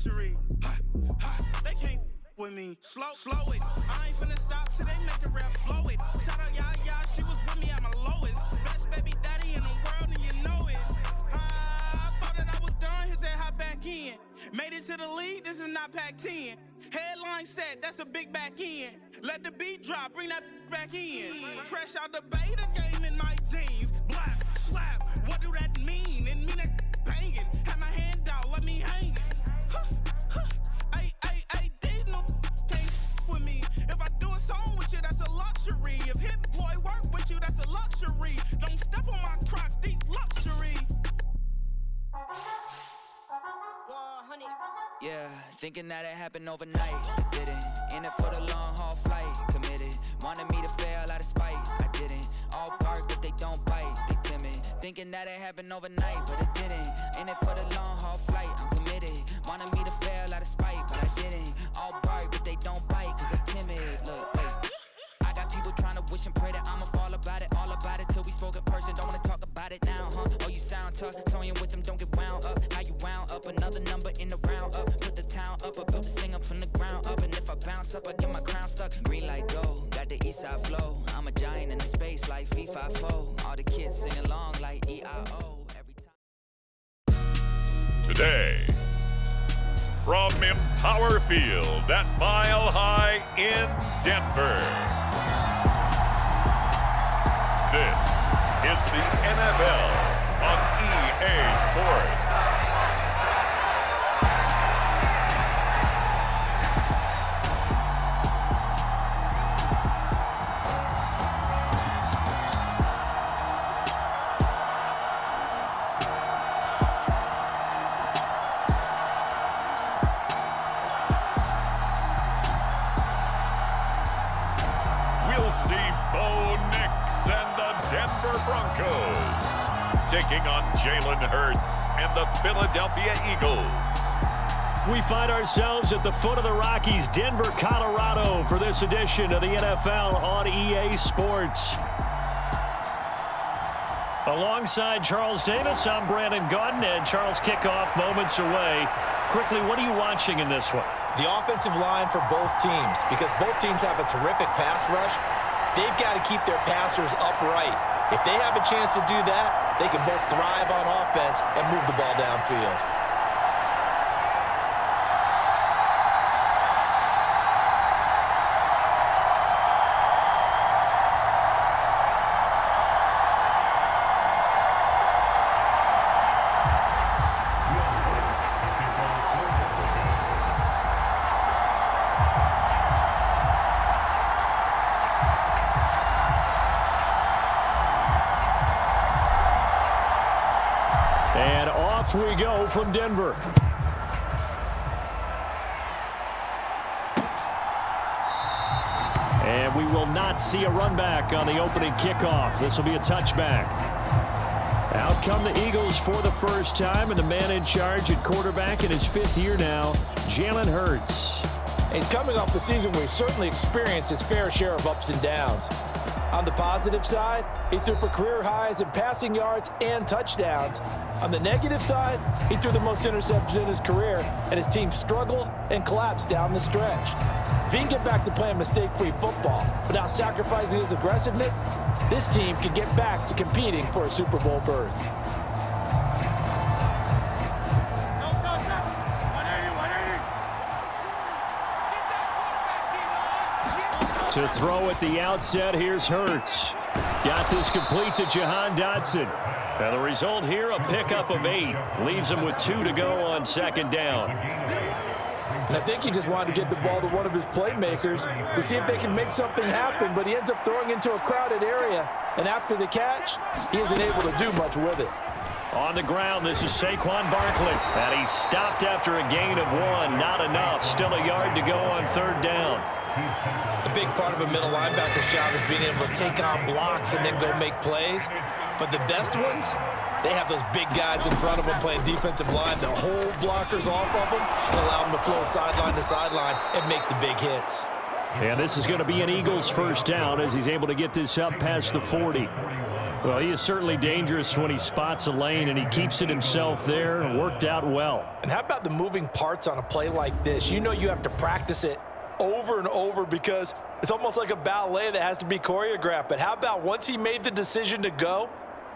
luxury. They can't with me. Slow it. I ain't finna stop till they make the rap blow it. Shout out y'all, she was with me at my lowest. Best baby daddy in the world, and you know it. I thought that I was done, he said hop back in. Made it to the league, this is not Pac-10. Headline set, that's a big back end. Let the beat drop, bring that back in. Fresh out the beta game in my jeans. Blap, slap, what do that mean? It mean that banging. Have my hand out, let me hang it. These no can't with me. If I do a song with you, that's a luxury. If Hit Boy work with you, that's a luxury. Don't step on my Crocs, these luxury. Yeah, thinking that it happened overnight. I didn't. In it for the long haul flight. Committed. Wanted me to fail out of spite. I didn't. All bark, but they don't bite. They timid. Thinking that it happened overnight, but it didn't. In it for the long haul flight. I'm committed. Wanted me to fail out of spite, but I didn't. All bark, but they don't bite, cause I'm timid. Look, wait. I got people trying to wish and pray that I'ma fall about it, all about it till we spoke in person. Don't wanna talk about it now, huh? Oh, you sound tough, toying with them, don't get wound up. How you wound up? Another number in the round up. Put the town up, I built this thing up from the ground up. And if I bounce up, I get my crown stuck. Green light go, got the east side flow. I'm a giant in the space like FIFA4. All the kids sing along like EIO every time. Today, from Empower Field at Mile High in Denver. This is the NFL on EA Sports. We'll see Bo Nix and the Denver Broncos taking on Jalen Hurts and the Philadelphia Eagles. We find ourselves at the foot of the Rockies, Denver, Colorado, for this edition of the NFL on EA Sports. Alongside Charles Davis, I'm Brandon Gaudin, and Charles, kickoff moments away. Quickly, what are you watching in this one? The offensive line for both teams, because both teams have a terrific pass rush. They've got to keep their passers upright. If they have a chance to do that, they can both thrive on offense and move the ball downfield. And off we go from Denver. And we will not see a run back on the opening kickoff. This will be a touchback. Out come the Eagles for the first time, and the man in charge at quarterback in his fifth year now, Jalen Hurts. He's coming off a season where he certainly experienced his fair share of ups and downs. On the positive side, he threw for career highs in passing yards and touchdowns. On the negative side, he threw the most interceptions in his career, and his team struggled and collapsed down the stretch. If he can get back to playing mistake-free football without sacrificing his aggressiveness, this team can get back to competing for a Super Bowl berth. To throw at the outset, here's Hurts. Got this complete to Jahan Dotson. And the result here, a pickup of 8. Leaves him with 2 to go on second down. And I think he just wanted to get the ball to one of his playmakers to see if they can make something happen, but he ends up throwing into a crowded area. And after the catch, he isn't able to do much with it. On the ground, this is Saquon Barkley. And he's stopped after a gain of 1. Not enough. Still a yard to go on third down. A big part of a middle linebacker's job is being able to take on blocks and then go make plays. But the best ones, they have those big guys in front of them playing defensive line that hold blockers off of them and allow them to flow sideline to sideline and make the big hits. And this is going to be an Eagles first down as he's able to get this up past the 40. Well, he is certainly dangerous when he spots a lane, and he keeps it himself there and worked out well. And how about the moving parts on a play like this? You know you have to practice it over and over because it's almost like a ballet that has to be choreographed. But how about once he made the decision to go,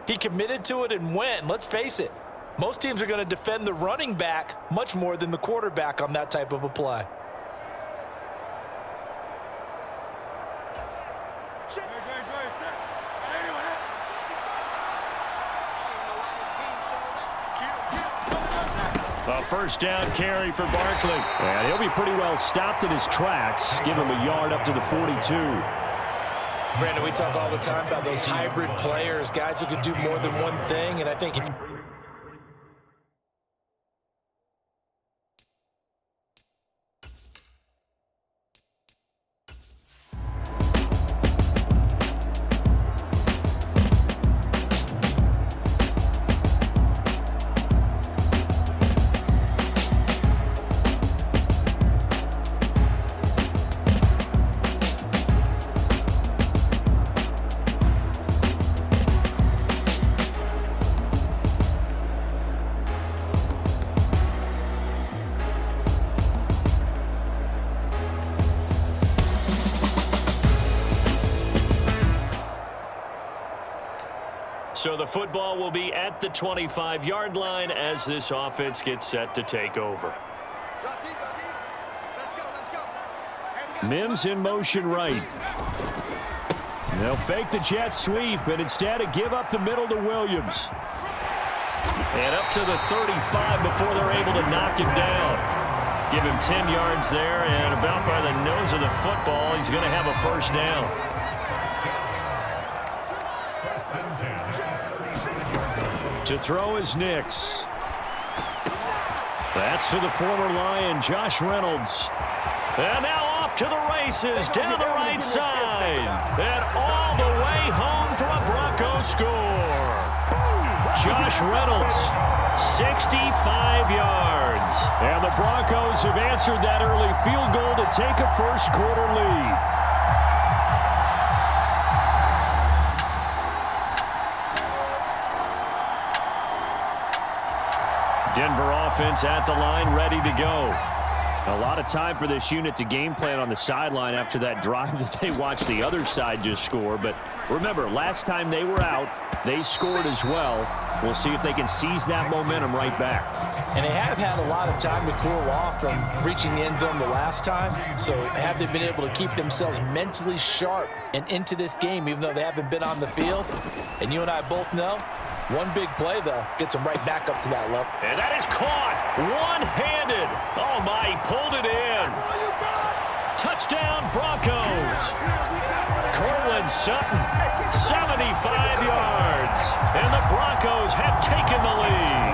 he committed to it and went. And let's face it, most teams are going to defend the running back much more than the quarterback on that type of a play. A first down carry for Barkley. And he'll be pretty well stopped in his tracks. Give him a yard up to the 42. Brandon, we talk all the time about those hybrid players, guys who can do more than one thing, and I think if So the football will be at the 25-yard line as this offense gets set to take over. Mims in motion right. They'll fake the jet sweep, and instead of give up the middle to Williams. And up to the 35 before they're able to knock him down. Give him 10 yards there, and about by the nose of the football, he's going to have a first down. To throw is Nix. That's for the former Lion, Josh Reynolds. And now off to the races, down the right side. And all the way home for a Broncos score. Josh Reynolds, 65 yards. And the Broncos have answered that early field goal to take a first-quarter lead. Denver offense at the line, ready to go. A lot of time for this unit to game plan on the sideline after that drive that they watched the other side just score. But remember, last time they were out, they scored as well. We'll see if they can seize that momentum right back. And they have had a lot of time to cool off from reaching the end zone the last time. So have they been able to keep themselves mentally sharp and into this game, even though they haven't been on the field? And you and I both know, one big play, though, gets them right back up to that level. And that is caught one-handed. Oh, my, he pulled it in. Touchdown, Broncos. Cortland Sutton, 75 yards. And the Broncos have taken the lead.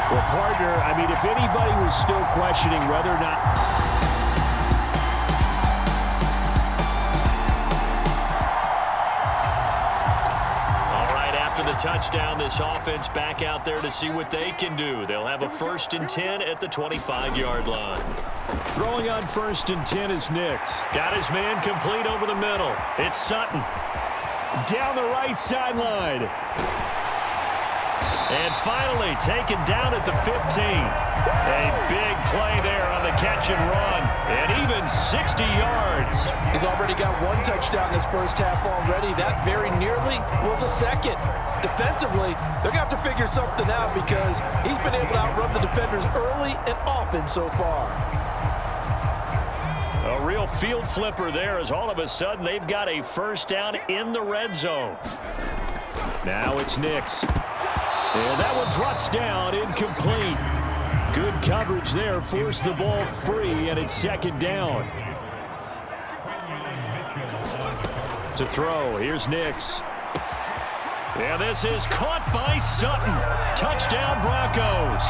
Well, partner, I mean, if anybody was still questioning whether or not... the touchdown, this offense back out there to see what they can do. They'll have a 1st and 10 at the 25-yard line. Throwing on 1st and 10 is Nix. Got his man complete over the middle. It's Sutton. Down the right sideline. And finally taken down at the 15. A big play there on the catch and run. And even 60 yards. He's already got one touchdown this first half already. That very nearly was a second. Defensively, they're going to have to figure something out because he's been able to outrun the defenders early and often so far. A real field flipper there as all of a sudden they've got a first down in the red zone. Now it's Nix. And that one drops down, incomplete. Good coverage there, forced the ball free, and it's 2nd down. To throw, here's Nix. And this is caught by Sutton. Touchdown, Broncos.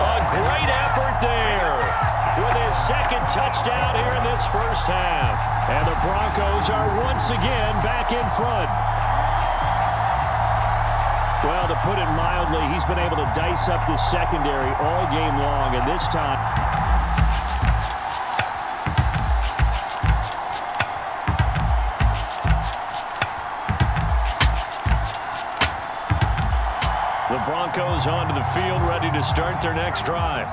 A great effort there with his 2nd touchdown here in this first half. And the Broncos are once again back in front. Well, to put it mildly, he's been able to dice up this secondary all game long, and this time Broncos onto the field, ready to start their next drive.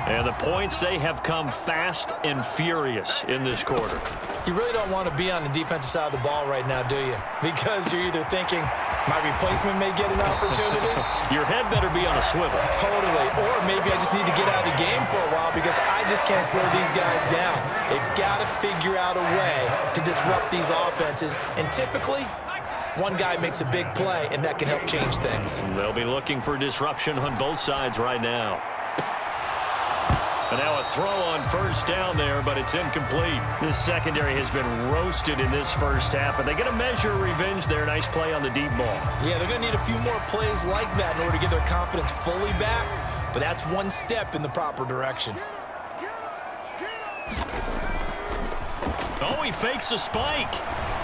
And the points, they have come fast and furious in this quarter. You really don't want to be on the defensive side of the ball right now, do you? Because you're either thinking, my replacement may get an opportunity. Your head better be on a swivel. Totally. Or maybe I just need to get out of the game for a while because I just can't slow these guys down. They've got to figure out a way to disrupt these offenses. And typically, one guy makes a big play, and that can help change things. They'll be looking for disruption on both sides right now. And now a throw on first down there, but it's incomplete. This secondary has been roasted in this first half, but they get a measure of revenge there. Nice play on the deep ball. Yeah, they're going to need a few more plays like that in order to get their confidence fully back, but that's one step in the proper direction. Oh, he fakes a spike.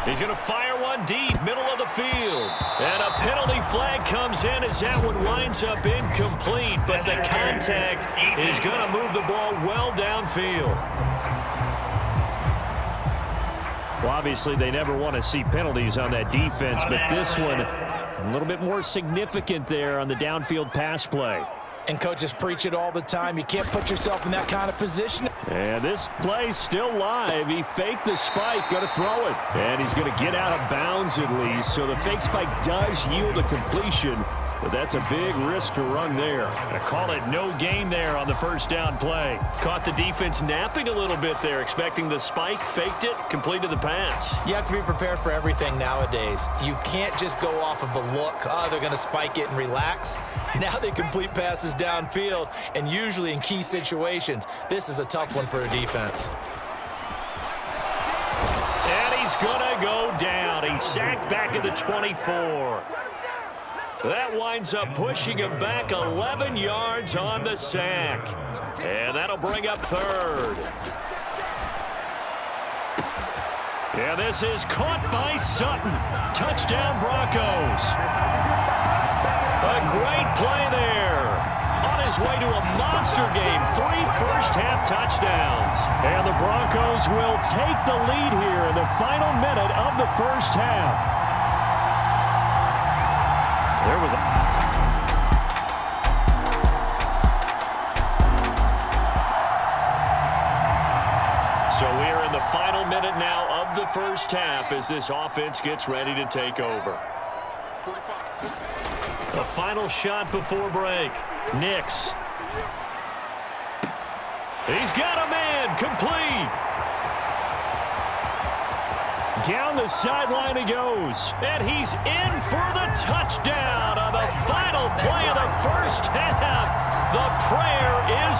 He's going to fire one deep, middle of the field. And a penalty flag comes in as that one winds up incomplete, but the contact is going to move the ball well downfield. Well, obviously, they never want to see penalties on that defense, but this one a little bit more significant there on the downfield pass play. And coaches preach it all the time. You can't put yourself in that kind of position. And this play's still live. He faked the spike, going to throw it. And he's going to get out of bounds at least. So the fake spike does yield a completion, but that's a big risk to run there. I call it no gain there on the first down play. Caught the defense napping a little bit there, expecting the spike, faked it, completed the pass. You have to be prepared for everything nowadays. You can't just go off of the look. Oh, they're going to spike it and relax. Now they complete passes downfield, and usually in key situations, this is a tough one for a defense. And he's going to go down. He's sacked back at the 24. That winds up pushing him back 11 yards on the sack. And that'll bring up third. Yeah, this is caught by Sutton. Touchdown, Broncos. A great play there. On his way to a monster game, 3 first-half touchdowns. And the Broncos will take the lead here in the final minute of the first half. There was So we are in the final minute now of the first half as this offense gets ready to take over. The final shot before break. Nix. He's got a man. Complete. Down the sideline he goes. And he's in for the touchdown on the final play of the first half. The prayer is